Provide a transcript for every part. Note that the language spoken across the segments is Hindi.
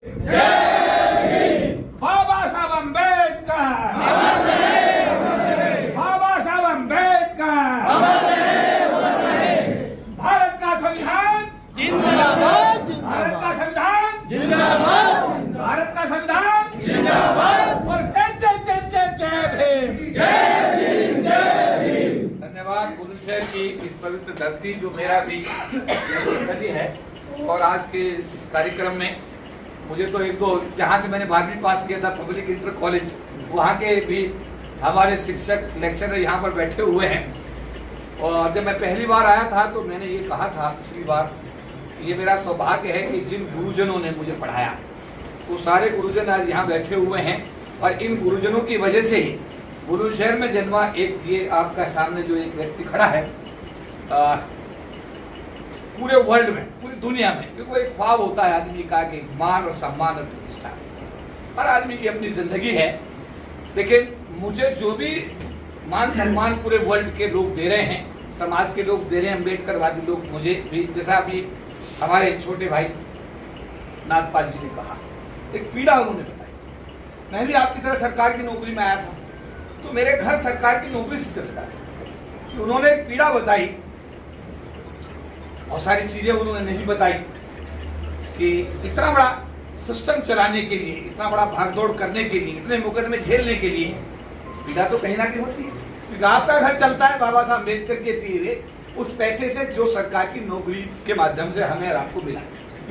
बाबा साहब अम्बेडकर, बाबा साहब अम्बेडकर, भारत का संविधान जिंदाबाद, भारत का संविधान जिंदाबाद, भारत का संविधान जिंदाबाद। और जय जय जय जय जय भीम, जय भीम, जय भीम। धन्यवाद। बुलंदशहर की इस पवित्र धरती जो मेरा भी स्थली है, और आज के इस कार्यक्रम में मुझे तो एक दो जहाँ से मैंने 12वीं पास किया था पब्लिक इंटर कॉलेज, वहाँ के भी हमारे शिक्षक लेक्चरर यहाँ पर बैठे हुए हैं। और जब मैं पहली बार आया था तो मैंने ये कहा था पिछली बार, ये मेरा सौभाग्य है कि जिन गुरुजनों ने मुझे पढ़ाया वो सारे गुरुजन आज यहाँ बैठे हुए हैं, और इन गुरुजनों की वजह से ही बुलंदशहर में जन्मा एक ये आपका सामने जो एक व्यक्ति खड़ा है पूरे वर्ल्ड में, पूरी दुनिया में, क्योंकि एक ख्वाब होता है आदमी का कि मान और सम्मान और प्रतिष्ठा, हर आदमी की अपनी जिंदगी है। लेकिन मुझे जो भी मान सम्मान पूरे वर्ल्ड के लोग दे रहे हैं, समाज के लोग दे रहे हैं, अम्बेडकरवादी लोग मुझे भी, जैसा अभी हमारे छोटे भाई नागपाल जी ने कहा, एक पीड़ा उन्होंने बताई। मैं भी आपकी तरह सरकार की नौकरी में आया था, तो मेरे घर सरकार की नौकरी से चलता है। उन्होंने एक पीड़ा बताई, बहुत सारी चीजें उन्होंने नहीं बताई कि इतना बड़ा सिस्टम चलाने के लिए, इतना बड़ा भागदौड़ करने के लिए, इतने मुकदमे झेलने के लिए पीड़ा तो कहीं ना कहीं होती है। क्योंकि आपका घर चलता है बाबा साहब अम्बेडकर के दिए हुए उस पैसे से जो सरकार की नौकरी के माध्यम से हमें और आपको मिला।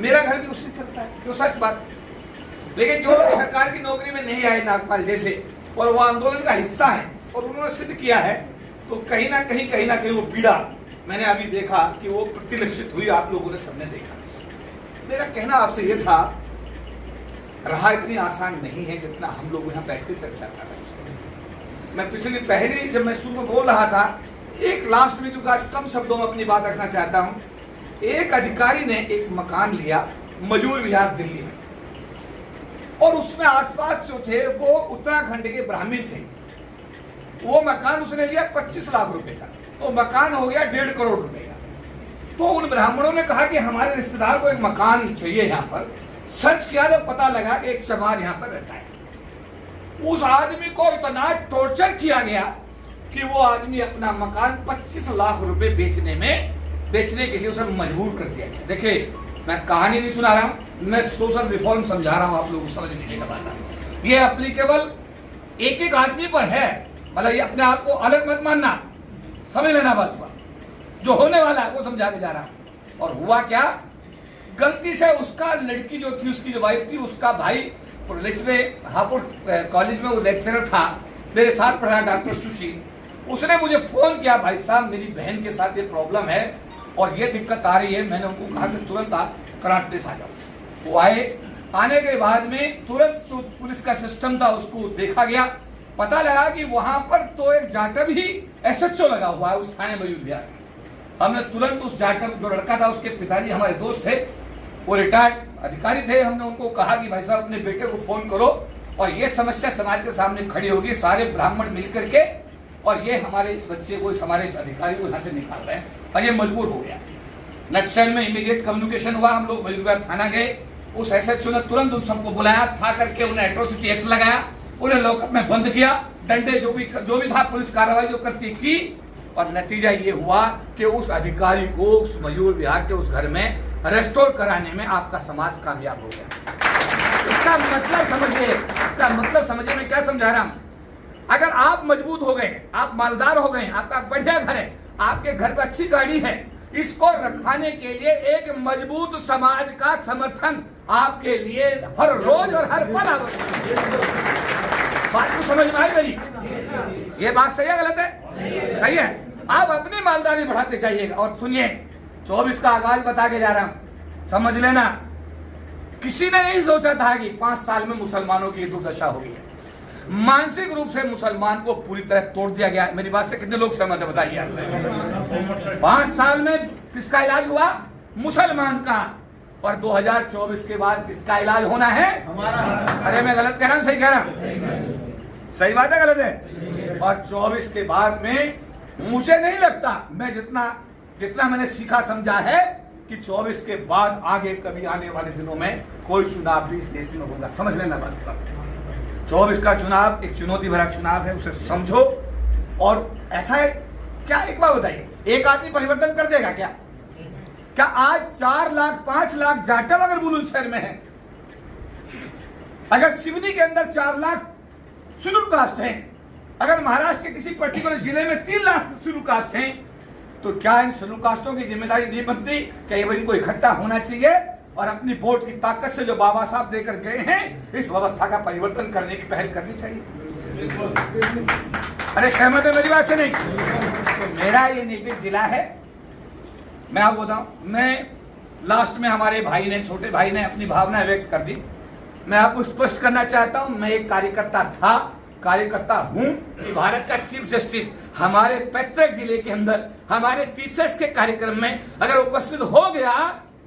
मेरा घर भी उससे चलता है, जो सच बात। लेकिन जो लोग सरकार की नौकरी में नहीं आए नागपाल जैसे, और वो आंदोलन का हिस्सा है और उन्होंने सिद्ध किया है, तो कहीं ना कहीं वो पीड़ा मैंने अभी देखा कि वो प्रतिलक्षित हुई, आप लोगों ने सबने देखा। मेरा कहना आपसे ये था, रहा इतनी आसान नहीं है जितना हम लोग यहाँ बैठ के चर्चा कर रहे हैं। मैं पहली जब मैं शुरू में बोल रहा था, एक लास्ट में, क्योंकि आज कम शब्दों में अपनी बात रखना चाहता हूँ, एक अधिकारी ने एक मकान लिया मयूर विहार दिल्ली में, और उसमें आसपास जो थे वो उत्तराखंड के ब्राह्मण थे। वो मकान उसने लिया 25 लाख रुपए का, तो मकान हो गया 1.5 करोड़ रुपए का। तो उन ब्राह्मणों ने कहा कि हमारे रिश्तेदार को एक मकान चाहिए यहाँ पर। सर्च किया तो पता लगा कि एक चमार यहाँ पर रहता है। उस आदमी को इतना टॉर्चर किया गया कि वो आदमी अपना मकान 25 लाख रुपए बेचने के लिए उसे मजबूर कर दिया गया। देखिए, मैं कहानी नहीं सुना रहा हूँ, मैं सोशल रिफॉर्म समझा रहा हूँ आप लोगों को समझने का बात। ये एप्लीकेबल एक एक आदमी पर है, मतलब ये अपने आप को अलग मत मानना, समझ लेना बात पर। जो होने वाला है वो समझा के जा रहा हूँ। और हुआ क्या, गलती से उसका लड़की जो थी, उसकी जो वाइफ थी, उसका भाई में हापुड़ कॉलेज में वो लेक्चरर था, मेरे साथ पढ़ा डॉक्टर सुशील, उसने मुझे फोन किया, भाई साहब मेरी बहन के साथ ये प्रॉब्लम है और ये दिक्कत आ रही है। मैंने उनको कहा कि तुरंत आप कराट प्लेस आ जाओ। वो आए, आने के बाद में तुरंत जो पुलिस का सिस्टम था उसको देखा गया, पता लगा कि वहां पर तो एक जाटव ही SHO लगा हुआ है उस थाने मयूर विहार। हमने तुरंत उस जाटव जो लड़का था, उसके पिताजी हमारे दोस्त थे, वो रिटायर्ड अधिकारी थे, हमने उनको कहा कि भाई साहब अपने बेटे को फोन करो और ये समस्या समाज के सामने खड़ी होगी, सारे ब्राह्मण मिलकर के, और ये हमारे इस बच्चे को, हमारे इस अधिकारी को यहाँ से निकाल रहे हैं। और ये मजबूर हो गया। नक्सल में इमीडिएट कम्युनिकेशन हुआ, हम लोग मयूर विहार थाना गए, उस SHO ने तुरंत उन सबको बुलाया, था करके उन्हें एट्रोसिटी एक्ट लगाया, उन्हें लॉकअप में बंद किया, डंडे जो भी था पुलिस कार्रवाई जो करती की, और नतीजा ये हुआ कि उस अधिकारी को उस मयूर विहार के उस घर में रेस्टोर कराने में आपका समाज कामयाब हो गया। इसका मतलब समझिए, मैं क्या समझा रहा हूं। अगर आप मजबूत हो गए, आप मालदार हो गए, आपका बढ़िया घर है, आपके घर पर अच्छी गाड़ी है, इसको रखाने के लिए एक मजबूत समाज का समर्थन आपके लिए हर रोज और हर पल आवश्यक है। बात को समझ में आई मेरी? ये बात सही है गलत है? सही है। आप अपनी मालदारी बढ़ाते जाइएगा। और सुनिए, 24 का आगाज बता के जा रहा हूं, समझ लेना, किसी ने नहीं सोचा था कि 5 साल में मुसलमानों की दुर्दशा होगी। मानसिक रूप से मुसलमान को पूरी तरह तोड़ दिया गया। मेरी बात से कितने लोग सहमत है बताइए? 5 साल में किसका इलाज हुआ? मुसलमान का। और 2024 के बाद किसका इलाज होना है? हमारा। अरे मैं गलत कह रहा हूं सही कह रहा हूं? सही बात है गलत है? और 24 के बाद में मुझे नहीं लगता, मैं जितना मैंने सीखा समझा है, कि 24 के बाद आगे कभी आने वाले दिनों में कोई चुनाव भी इस देश में होगा। समझ लेना बात। 24 का चुनाव एक चुनौती भरा चुनाव है, उसे समझो। और ऐसा है क्या, एक बात बताइए, एक आदमी परिवर्तन कर देगा क्या? क्या आज 4 लाख 5 लाख जाटव अगर बुलंदशहर में है, अगर सिवनी के अंदर 4 लाख शेड्यूल कास्ट हैं, अगर महाराष्ट्र के किसी पर्टिकुलर जिले में 3 लाख शेड्यूल कास्ट हैं, तो क्या इन शेड्यूल कास्टों की जिम्मेदारी नहीं बनती कि इनको इकट्ठा होना चाहिए और अपनी वोट की ताकत से जो बाबा साहब देकर गए हैं, इस व्यवस्था का परिवर्तन करने की पहल करनी चाहिए? अरे सहमत है मेरी बात से? नहीं। तो मेरा ये नीति जिला है। मैं आपको बताऊं, मैं लास्ट में हमारे भाई ने, छोटे भाई ने अपनी भावना व्यक्त कर दी। मैं आपको स्पष्ट करना चाहता हूं, मैं एक कार्यकर्ता हूं कि भारत का चीफ जस्टिस हमारे पैतृक जिले के अंदर हमारे टीचर्स के कार्यक्रम में अगर उपस्थित हो गया,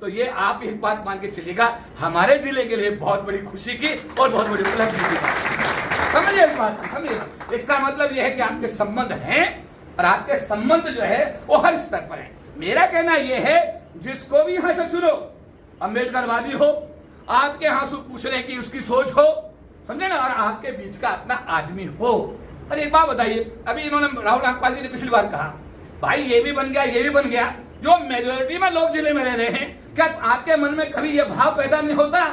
तो ये आप एक बात मान के चलिएगा, हमारे जिले के लिए बहुत बड़ी खुशी की और बहुत बड़ी उपलब्धि की बात। समझिए इस बात को, समझिए। इसका मतलब यह है कि आपके संबंध हैं और आपके संबंध जो है वो हर स्तर पर है। मेरा कहना यह है, जिसको भी यहां से चुनो, अम्बेडकरवादी हो, आपके यहां से पूछने की उसकी सोच हो, समझे ना, और आपके बीच का अपना आदमी हो। अरे एक बात बताइए, अभी इन्होंने राहुल नागपाल जी ने पिछली बार कहा, भाई ये भी बन गया, ये भी बन गया। जो मेजोरिटी में लोग जिले में रह रहे हैं, क्या आपके मन में कभी ये भाव पैदा नहीं होता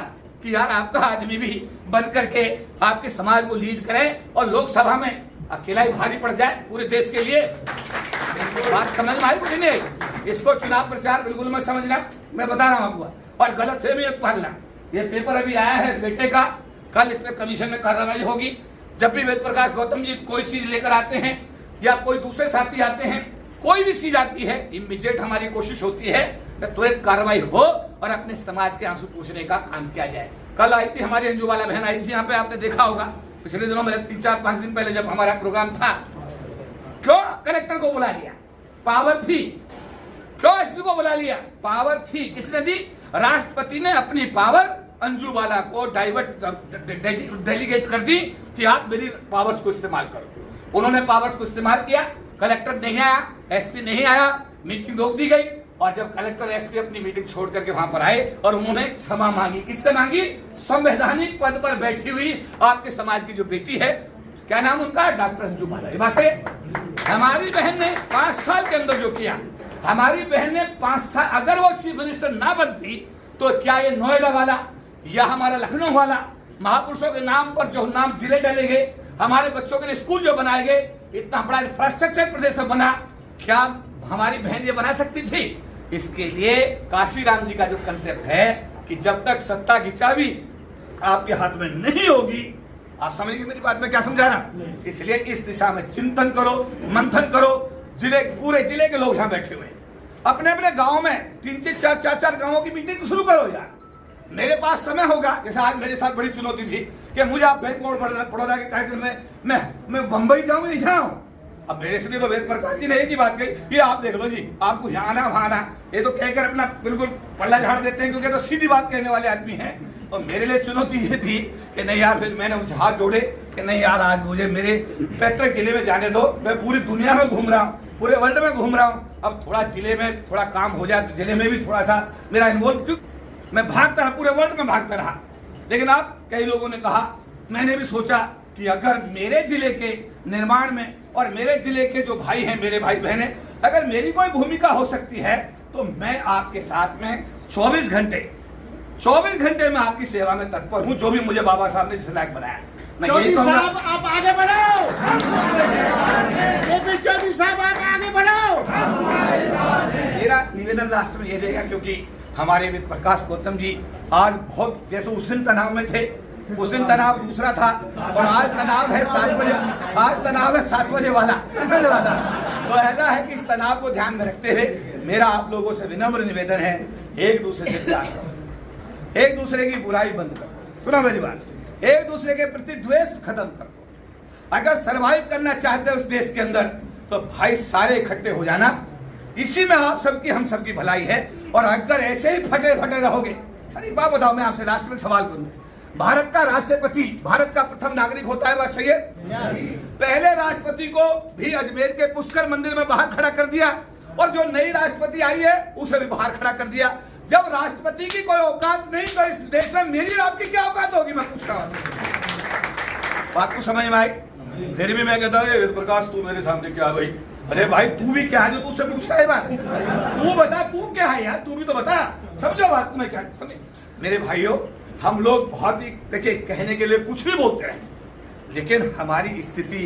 कि यार आपका आदमी भी बन करके आपके समाज को लीड करे और लोकसभा में अकेला ही भारी पड़ जाए पूरे देश के लिए? बात समझ में आई कुछ नहीं? इसको चुनाव प्रचार बिल्कुल मत समझना, मैं बता रहा हूं आपको। और गलत फहमी मत पालना। ये पेपर अभी आया है बेटे का, कल इसमें कमीशन में कार्रवाई होगी। जब भी वेद प्रकाश गौतम जी कोई चीज लेकर आते हैं या कोई दूसरे साथी आते हैं, कोई भी चीज आती है, इमीडिएट हमारी कोशिश होती है कि तुरंत कार्रवाई हो और अपने समाज के आंसू पूछने का काम किया जाए। कल आई थी हमारी अंजुबाला बहन, आई थी यहाँ पे, आपने देखा होगा पिछले दिनों में, 3-4-5 दिन पहले जब हमारा प्रोग्राम था। क्यों कलेक्टर को बुला लिया? पावर थी। क्यों एसपी को बुला लिया? पावर थी। किसने दी? राष्ट्रपति ने अपनी पावर अंजुबाला को डेलीगेट कर दी कि आप मेरी पावर्स को इस्तेमाल करो। उन्होंने पावर्स को इस्तेमाल किया। कलेक्टर नहीं आया, एसपी नहीं आया, मीटिंग रोक दी गई। और जब कलेक्टर एसपी अपनी मीटिंग छोड़ करके वहां पर आए और उन्होंने क्षमा मांगी, किससे मांगी? संवैधानिक पद पर बैठी हुई आपके समाज की जो बेटी है, क्या नाम उनका? डॉक्टर अंजुबाला से। हमारी बहन ने 5 साल के अंदर जो किया, हमारी बहन ने 5 साल, अगर वो चीफ मिनिस्टर ना बनती तो क्या ये नोएडा वाला या हमारा लखनऊ वाला महापुरुषों के नाम पर जो नाम जिले डाले गए, हमारे बच्चों के लिए स्कूल जो बनाए गए, इतना बड़ा इंफ्रास्ट्रक्चर प्रदेश में बना, क्या हमारी बहन ये बना सकती थी? इसके लिए काशीराम जी का जो कंसेप्ट है कि जब तक सत्ता की चाबी आपके हाथ में नहीं होगी, आप समझिए मेरी बात में क्या समझा रहा। इसलिए इस दिशा में चिंतन करो, मंथन करो। पूरे जिले के लोग यहाँ बैठे हुए, अपने अपने गाँव में 3-4 गाँवों की मीटिंग शुरू करो यार। मेरे पास समय होगा, जैसे आज मेरे साथ बड़ी चुनौती थी कि मुझे आप बैंक ऑफ बड़ौदा के कार्यक्रम में मैं बंबई जाऊं नहीं जाऊं। अब मेरे से तो वेद प्रकाश जी ने एक ही बात कही, ये आप देख लो जी, आपको यहाँ आना वहां आना, ये तो कहकर अपना बिल्कुल पल्ला झाड़ देते हैं, क्योंकि तो सीधी बात कहने वाले आदमी हैं। और मेरे लिए चुनौती ये थी कि नहीं यार, फिर मैंने उनसे हाथ जोड़े कि नहीं यार, आज मुझे मेरे पैतृक जिले में जाने दो। मैं पूरी दुनिया में घूम रहा हूँ, पूरे वर्ल्ड में घूम रहा हूँ, अब थोड़ा जिले में थोड़ा काम हो जाए तो जिले में भी थोड़ा सा मेरा इन्वॉल्व, क्यों मैं भागता रहा, पूरे वर्ल्ड में भागता रहा। लेकिन अब कई लोगों ने कहा, मैंने भी सोचा कि अगर मेरे जिले के निर्माण में और मेरे जिले के जो भाई हैं, मेरे भाई बहन हैं, अगर मेरी कोई भूमिका हो सकती है तो मैं आपके साथ में 24 घंटे में आपकी सेवा में तत्पर हूं, जो भी मुझे बाबा साहब ने जिस लायक बनाया। चौधरी साहब आप आगे बढ़ो, चौधरी साहब आप आगे बढ़ो। मेरा निवेदन लास्ट में ये रहेगा, क्योंकि हमारे वेद प्रकाश गौतम जी आज बहुत, जैसे उस दिन तनाव में थे, उस दिन तनाव दूसरा था और आज तनाव है 7 बजे, आज तनाव है 7 बजे वाला। तो ऐसा है कि इस तनाव को ध्यान में रखते हुए मेरा आप लोगों से विनम्र निवेदन है, एक दूसरे से प्यार करो, एक दूसरे की बुराई बंद करो, सुनो मेरी बात, एक दूसरे के प्रति द्वेष खत्म करो। अगर सरवाइव करना चाहते हो उस देश के अंदर, तो भाई सारे इकट्ठे हो जाना, इसी में आप सबकी हम सबकी भलाई है। और अगर ऐसे ही फटे रहोगे, अरे बात बताओ, मैं आपसे लास्ट में सवाल करूं, भारत का राष्ट्रपति, भारत का प्रथम नागरिक होता है, बात सही है? पहले राष्ट्रपति को भी अजमेर के पुष्कर मंदिर में बाहर खड़ा कर दिया और जो नई राष्ट्रपति आई है उसे भी बाहर खड़ा कर दिया। जब राष्ट्रपति की कोई औकात नहीं तो इस देश में मेरी आपकी क्या औकात होगी? मैं पूछ रहा हूं, बात को समझ में आई? फिर भी मैं कहता हूँ प्रकाश तू मेरे सामने क्या भाई? अरे भाई तू भी क्या है जो तुझसे पूछ रहा है? बात तू बता, तू क्या है यार? तू भी तो बता, समझो बात में क्या समझे? मेरे भाइयों, हम लोग बहुत ही देखिए कहने के लिए कुछ भी बोलते रहे, लेकिन हमारी स्थिति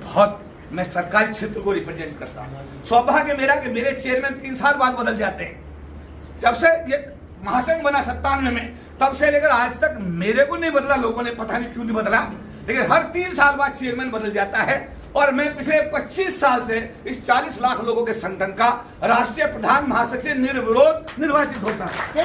बहुत, मैं सरकारी क्षेत्र को रिप्रेजेंट करता हूँ। सौभाग्य मेरा कि मेरे चेयरमैन 3 साल बाद बदल जाते हैं। जब से ये महासंघ बना 97 में, तब से लेकर आज तक मेरे को नहीं बदला, लोगों ने पता नहीं क्यों नहीं बदला, लेकिन हर 3 साल बाद चेयरमैन बदल जाता है। और मैं पिछले 25 साल से इस 40 लाख लोगों के संगठन का राष्ट्रीय प्रधान महासचिव निर्विरोध निर्वाचित होता है।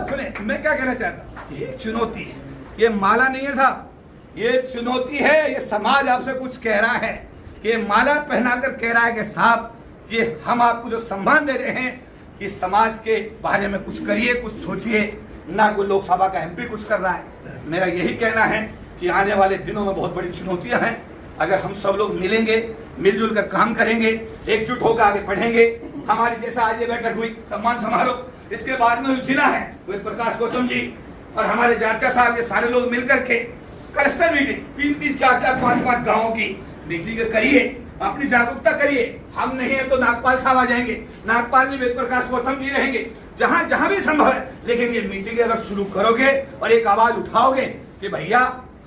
सुने, मैं क्या कहना चाहता हूँ, ये चुनौती है, ये माला नहीं है साहब, ये चुनौती है। ये समाज आपसे कुछ कह रहा है, ये माला पहनाकर कह रहा है कि साहब ये हम आपको जो सम्मान दे रहे हैं, इस समाज के बारे में कुछ करिए, कुछ सोचिए। ना कोई लोकसभा का एमपी कुछ कर रहा है। मेरा यही कहना है कि आने वाले दिनों में बहुत बड़ी चुनौतियां हैं। अगर हम सब लोग मिलेंगे, मिलजुल कर काम करेंगे, एकजुट होकर आगे बढ़ेंगे। हमारी जैसा आज ये बैठक हुई सम्मान समारोह, इसके बाद में जिला है वेद प्रकाश गौतम जी और हमारे जारचा साहब, ये सारे लोग मिलकर के क्लस्टर मीटिंग 3-3, 4-4, 5-5 गाँवों की मीटिंग करिए, अपनी जागरूकता करिए। हम नहीं है तो नागपाल साहब आ जाएंगे, नागपाल जी वेद प्रकाश गौतम जी रहेंगे, जहां जहां भी संभव है। लेकिन ये मीटिंग अगर शुरू करोगे और एक आवाज उठाओगे कि भैया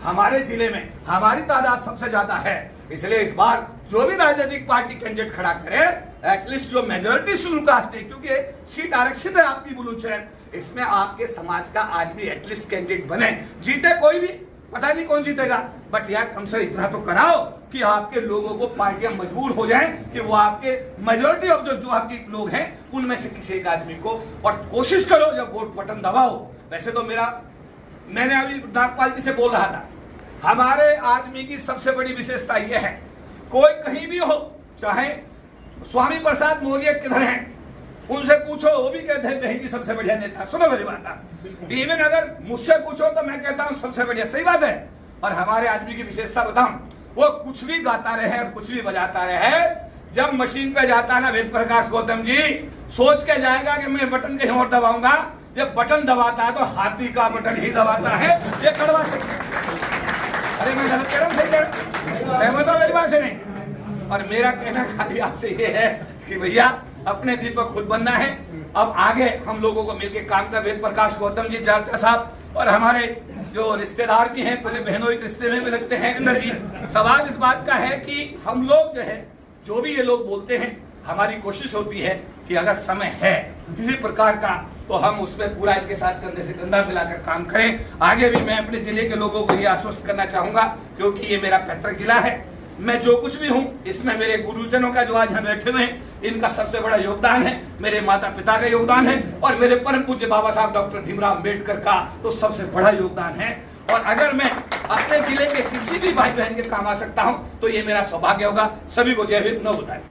हमारे जिले में हमारी तादाद सबसे ज्यादा है, इसलिए इस बार जो भी राजनीतिक पार्टी कैंडिडेट खड़ा करे, एटलीस्ट जो मेजोरिटी शुरू कास्ट है, क्योंकि सीट आरक्षित है आपकी बुलंदशहर, इसमें आपके समाज का आदमी एटलीस्ट कैंडिडेट बने। जीते कोई भी, पता नहीं कौन जीतेगा, बट यार कम से इतना तो कराओ कि आपके लोगों को पार्टियां मजबूर हो जाएं कि वो आपके मेजोरिटी ऑफ जो आपके लोग हैं उनमें से किसी एक आदमी को, और कोशिश करो जब वोट बटन दबाओ। वैसे तो मैंने अभी नागपाल जी से बोल रहा था, हमारे आदमी की सबसे बड़ी विशेषता यह है, कोई कहीं भी हो, चाहे स्वामी प्रसाद मौर्य किधर हैं, उनसे पूछो, वो भी कहते हैं बहन जी सबसे बढ़िया नेता। सुनो मेरी बात, इवन अगर मुझसे पूछो तो मैं कहता हूँ सबसे बढ़िया, सही बात है। और हमारे आदमी की विशेषता बताऊं, वो कुछ भी गाता रहे और कुछ भी बजाता रहे, जब मशीन पे जाता है ना वेद प्रकाश गौतम जी, सोच के जाएगा कि मैं बटन कहीं और दबाऊंगा, जब बटन दबाता है तो हाथी का बटन ही दबाता है। ये कड़वा से, अरे मैं गलत कह रहा हूँ, सही कह रहा हूं? सहमत हो मेरी बात से? नहीं। और मेरा कहना खाली आपसे ये है कि भैया अपने दीपक खुद बनना है। अब आगे हम लोगों को मिलकर काम कर, वेद प्रकाश गौतम जी, जारचा साहब और हमारे जो रिश्तेदार भी हैं, पूरे बहनों के रिश्ते में भी लगते हैं अंदर जी। सवाल इस बात का है कि हम लोग जो है, जो भी ये लोग बोलते हैं, हमारी कोशिश होती है कि अगर समय है किसी प्रकार का तो हम उसमें पूरा इनके साथ कंधे से कंधा मिलाकर काम करें। आगे भी मैं अपने जिले के लोगों को ये आश्वस्त करना चाहूंगा, क्योंकि ये मेरा पैतृक जिला है। मैं जो कुछ भी हूँ इसमें मेरे गुरुजनों का जो आज यहाँ बैठे हुए हैं, इनका सबसे बड़ा योगदान है, मेरे माता पिता का योगदान है, और मेरे परम पूज्य बाबा साहब डॉक्टर भीमराव अम्बेडकर का तो सबसे बड़ा योगदान है। और अगर मैं अपने जिले के किसी भी भाई बहन के काम आ सकता हूँ तो ये मेरा सौभाग्य होगा। सभी को जय भीम, न बताए।